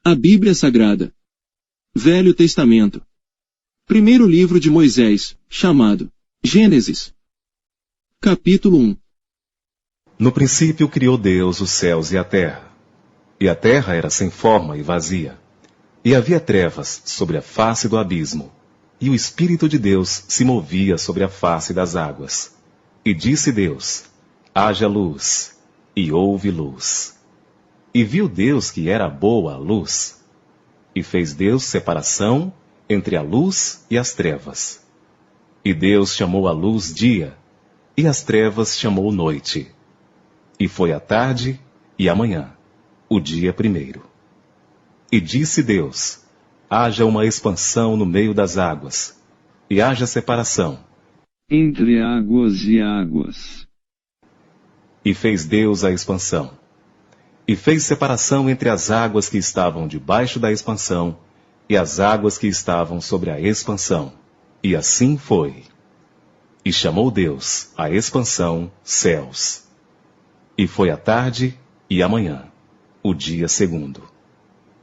A Bíblia Sagrada. Velho Testamento. Primeiro livro de Moisés, chamado Gênesis. Capítulo 1. No princípio criou Deus os céus e a terra. E a terra era sem forma e vazia. E havia trevas sobre a face do abismo. E o Espírito de Deus se movia sobre a face das águas. E disse Deus: haja luz. E houve luz. E viu Deus que era boa a luz. E fez Deus separação entre a luz e as trevas. E Deus chamou a luz dia, e as trevas chamou noite. E foi a tarde e a manhã, o dia primeiro. E disse Deus: haja uma expansão no meio das águas, e haja separação entre águas e águas. E fez Deus a expansão. E fez separação entre as águas que estavam debaixo da expansão e as águas que estavam sobre a expansão. E assim foi. E chamou Deus a expansão céus. E foi a tarde e a manhã, o dia segundo.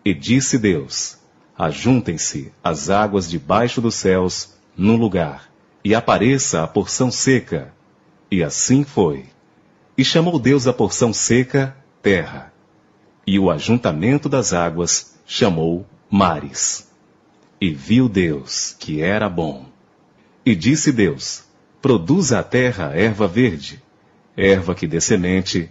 E disse Deus: ajuntem-se as águas debaixo dos céus num lugar, e apareça a porção seca. E assim foi. E chamou Deus a porção seca terra, e o ajuntamento das águas chamou mares. E viu Deus que era bom. E disse Deus: produza a terra erva verde, erva que dê semente,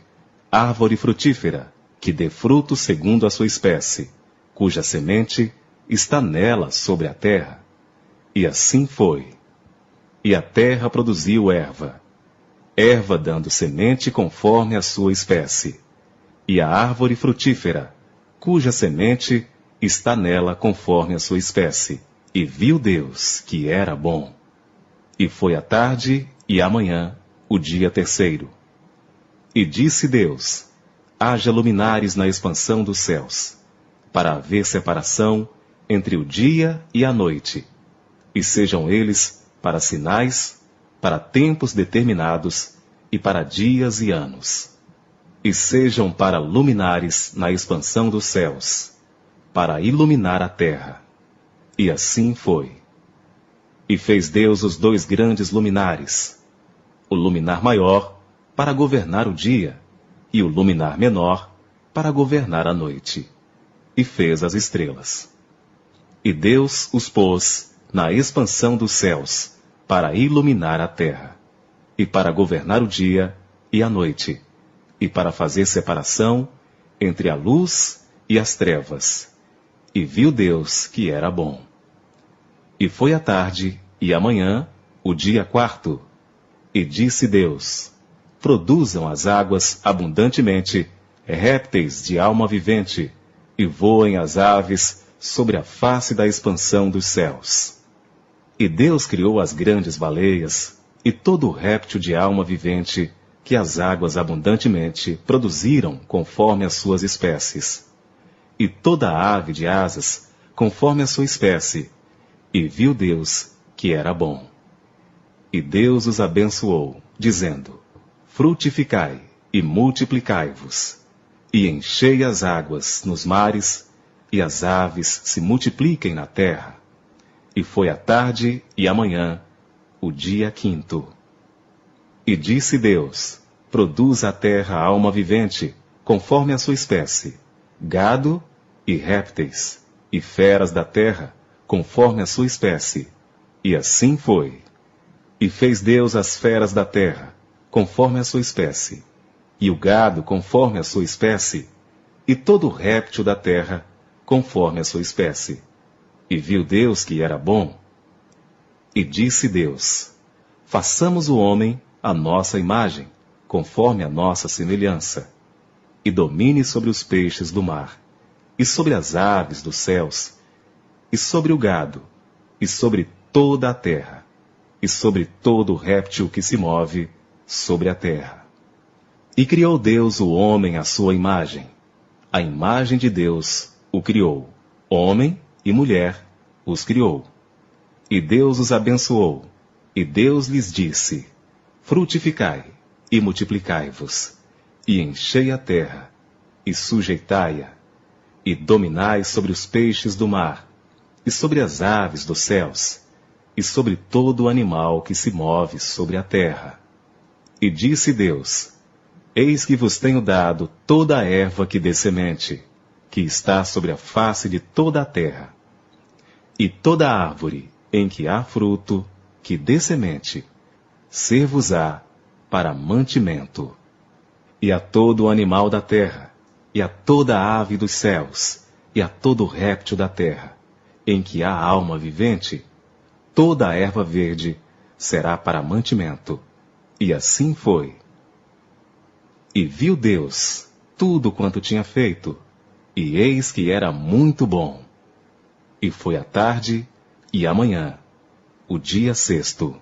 árvore frutífera, que dê fruto segundo a sua espécie, cuja semente está nela sobre a terra. E assim foi. E a terra produziu erva, erva dando semente conforme a sua espécie, e a árvore frutífera, cuja semente está nela conforme a sua espécie. E viu Deus que era bom. E foi a tarde e a manhã, o dia terceiro. E disse Deus: haja luminares na expansão dos céus, para haver separação entre o dia e a noite, e sejam eles para sinais, para tempos determinados, e para dias e anos. E sejam para luminares na expansão dos céus, para iluminar a terra. E assim foi. E fez Deus os dois grandes luminares, o luminar maior para governar o dia, e o luminar menor para governar a noite. E fez as estrelas. E Deus os pôs na expansão dos céus, para iluminar a terra, e para governar o dia e a noite, e para fazer separação entre a luz e as trevas. E viu Deus que era bom. E foi a tarde e a manhã, o dia quarto. E disse Deus: produzam as águas abundantemente répteis de alma vivente, e voem as aves sobre a face da expansão dos céus. E Deus criou as grandes baleias, e todo o réptil de alma vivente, que as águas abundantemente produziram conforme as suas espécies. E toda a ave de asas, conforme a sua espécie. E viu Deus que era bom. E Deus os abençoou, dizendo: frutificai e multiplicai-vos, e enchei as águas nos mares, e as aves se multipliquem na terra. E foi a tarde e a manhã, o dia quinto. E disse Deus: produza a terra alma vivente, conforme a sua espécie, gado e répteis, e feras da terra, conforme a sua espécie. E assim foi. E fez Deus as feras da terra, conforme a sua espécie, e o gado conforme a sua espécie, e todo o réptil da terra, conforme a sua espécie. E viu Deus que era bom. E disse Deus: façamos o homem à nossa imagem, conforme a nossa semelhança, e domine sobre os peixes do mar, e sobre as aves dos céus, e sobre o gado, e sobre toda a terra, e sobre todo o réptil que se move sobre a terra. E criou Deus o homem à sua imagem. A imagem de Deus o criou, homem e mulher os criou. E Deus os abençoou, e Deus lhes disse: frutificai e multiplicai-vos, e enchei a terra, e sujeitai-a, e dominai sobre os peixes do mar, e sobre as aves dos céus, e sobre todo animal que se move sobre a terra. E disse Deus: Eis que vos tenho dado toda a erva que dê semente, que está sobre a face de toda a terra, e toda árvore em que há fruto, que dê semente, ser-vos-á para mantimento. E a todo animal da terra, e a toda ave dos céus, e a todo réptil da terra, em que há alma vivente, toda a erva verde será para mantimento. E assim foi. E viu Deus tudo quanto tinha feito, e eis que era muito bom. E foi a tarde e a manhã, o dia sexto.